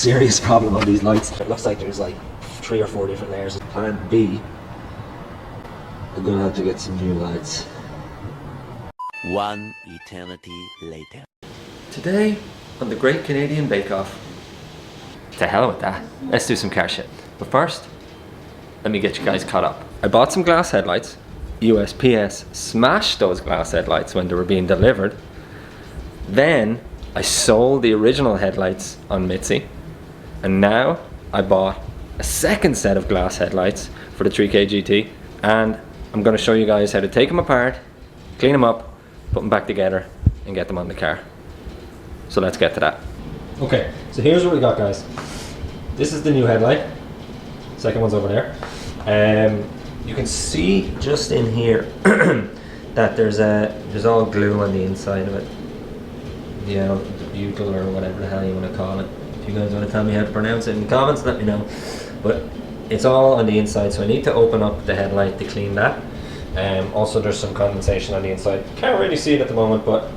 serious problem on these lights. It looks like there's like 3 or 4 different layers. Plan B, I'm gonna have to get some new lights. One eternity later. Today on the Great Canadian Bake Off. To hell with that. Let's do some car shit. But first, let me get you guys caught up. I bought some glass headlights. USPS smashed those glass headlights when they were being delivered. Then I sold the original headlights on Mitsubishi. And now I bought a second set of glass headlights for the 3K GT. And I'm going to show you guys how to take them apart, clean them up, put them back together and get them on the car. So let's get to that. Okay, so here's what we got, guys. This is the new headlight. Second one's over there. You can see just in here that there's all glue on the inside of it. You know, the butyl or whatever the hell you want to call it. If you guys want to tell me how to pronounce it in the comments, let me know. But it's all on the inside, so I need to open up the headlight to clean that. Also there's some condensation on the inside. Can't really see it at the moment, but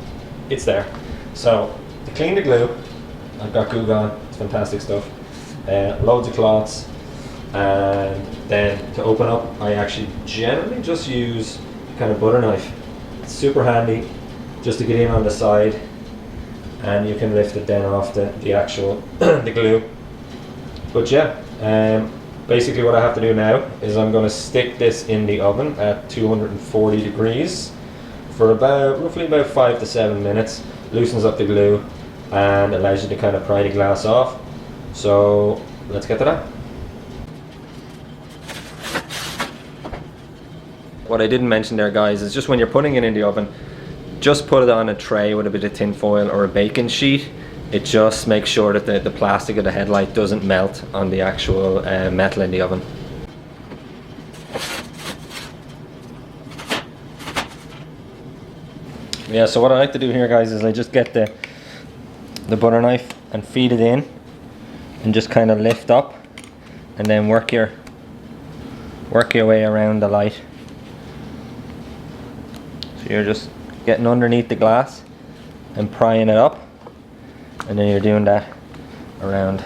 it's there. So to clean the glue, I've got Goo Gone. It's fantastic stuff. Loads of cloths. And then to open up, I actually generally just use a kind of butter knife. It's super handy just to get in on the side, and you can lift it down off the actual the glue. But yeah, basically what I have to do now is I'm going to stick this in the oven at 240 degrees for roughly about 5 to 7 minutes. Loosens up the glue and allows you to kind of pry the glass off. So let's get to that. What I didn't mention there, guys, is just when you're putting it in the oven, just put it on a tray with a bit of tin foil or a baking sheet. It just makes sure that the plastic of the headlight doesn't melt on the actual metal in the oven. Yeah, so what I like to do here, guys, is I just get the butter knife and feed it in and just kind of lift up and then work your way around the light. So you're just getting underneath the glass and prying it up, and then you're doing that around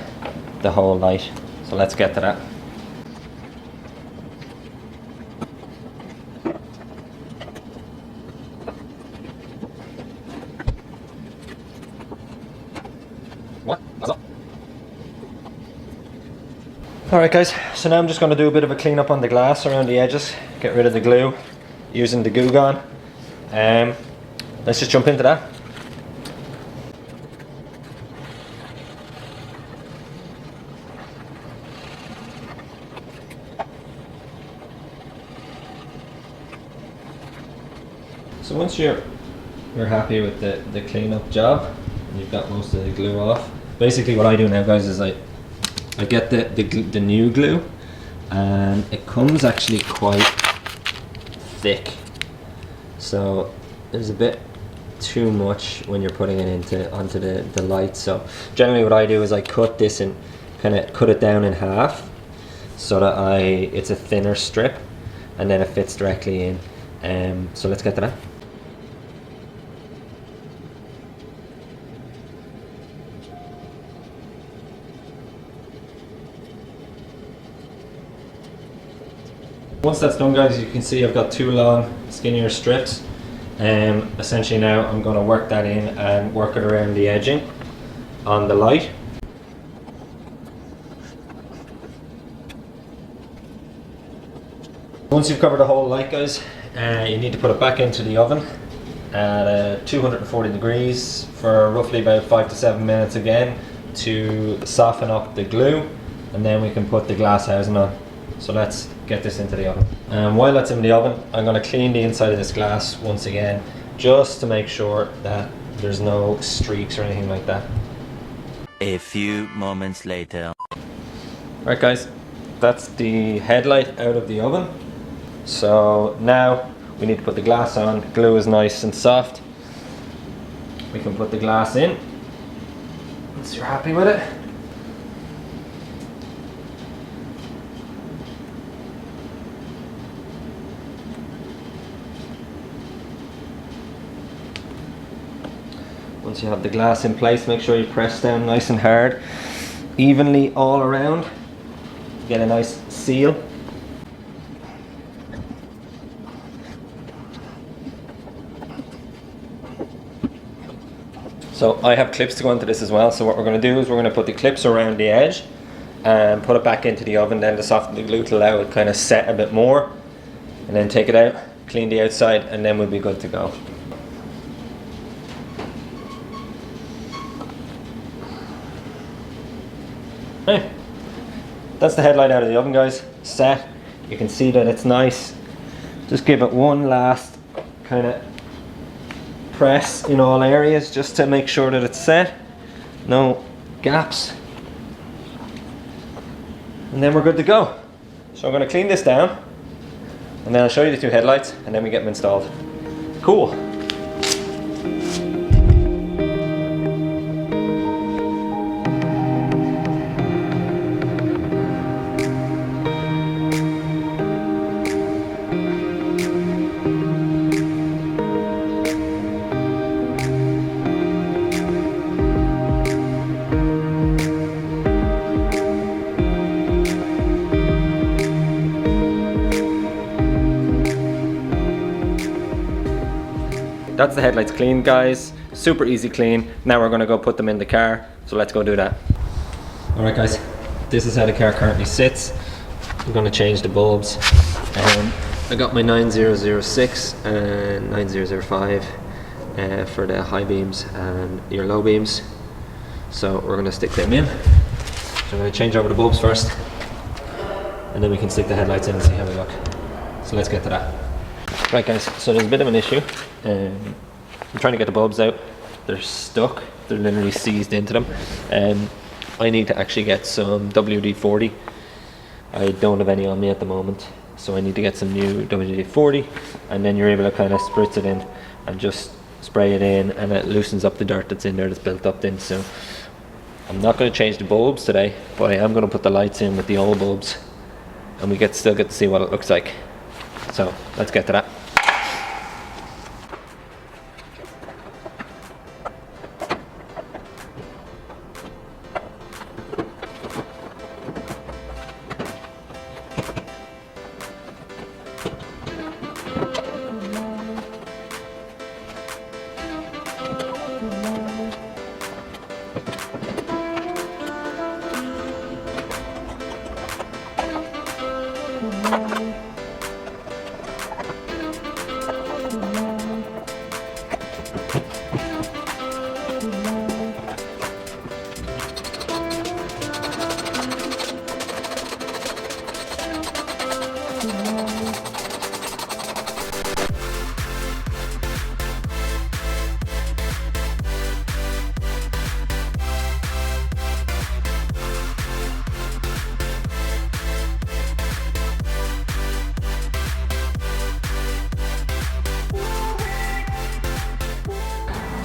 the whole light. So let's get to that. What? What's up? Alright guys, so now I'm just going to do a bit of a clean up on the glass around the edges, get rid of the glue using the Goo Gone. Let's just jump into that. So once you're happy with the cleanup job and you've got most of the glue off, basically what I do now, guys, is I get the new glue, and it comes actually quite thick. So there's a bit too much when you're putting it onto the light. So generally what I do is I cut this and kind of cut it down in half so that it's a thinner strip, and then it fits directly in. So let's get to that. Once that's done, guys, you can see I've got 2 long skinnier strips. Essentially now I'm going to work that in and work it around the edging on the light. Once you've covered the whole light, guys, you need to put it back into the oven at 240 degrees for roughly about 5 to 7 minutes again to soften up the glue, and then we can put the glass housing on. So let's get this into the oven. And while that's in the oven, I'm going to clean the inside of this glass once again, just to make sure that there's no streaks or anything like that. A few moments later. Alright guys, that's the headlight out of the oven. So now we need to put the glass on. The glue is nice and soft. We can put the glass in once you're happy with it. Once you have the glass in place, make sure you press down nice and hard evenly all around. Get a nice seal. So I have clips to go into this as well. So what we're going to do is we're going to put the clips around the edge and put it back into the oven then to soften the glue to allow it kind of set a bit more, and then take it out, clean the outside, and then we'll be good to go. Hey, that's the headlight out of the oven, guys. Set. You can see that it's nice. Just give it one last kind of press in all areas just to make sure that it's set. No gaps. And then we're good to go. So I'm going to clean this down, and then I'll show you the two headlights, and then we get them installed. Cool. That's the headlights clean, guys. Super easy clean. Now we're gonna go put them in the car. So let's go do that. All right, guys. This is how the car currently sits. I'm gonna change the bulbs. I got my 9006 and 9005 for the high beams and your low beams. So we're gonna stick them in. So I'm gonna change over the bulbs first, and then we can stick the headlights in and see how they look. So let's get to that. Right, guys, so there's a bit of an issue. I'm trying to get the bulbs out. They're stuck. They're literally seized into them. I need to actually get some WD-40. I don't have any on me at the moment, so I need to get some new WD-40, and then you're able to kind of spritz it in and just spray it in, and it loosens up the dirt that's in there that's built up in. So I'm not going to change the bulbs today, but I am going to put the lights in with the old bulbs, and we still get to see what it looks like. So let's get to that.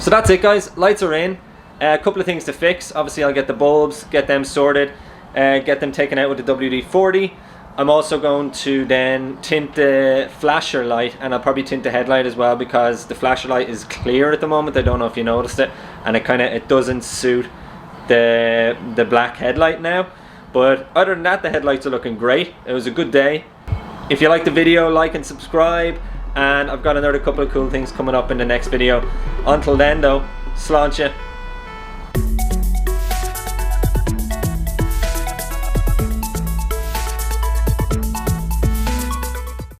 So that's it, guys. Lights are in. A couple of things to fix. Obviously I'll get the bulbs, get them sorted, get them taken out with the WD-40. I'm also going to then tint the flasher light, and I'll probably tint the headlight as well, because the flasher light is clear at the moment. I don't know if you noticed it, and it doesn't suit the black headlight now. But other than that, the headlights are looking great. It was a good day. If you like the video, like and subscribe, and I've got another couple of cool things coming up in the next video. Until then though, sláinte.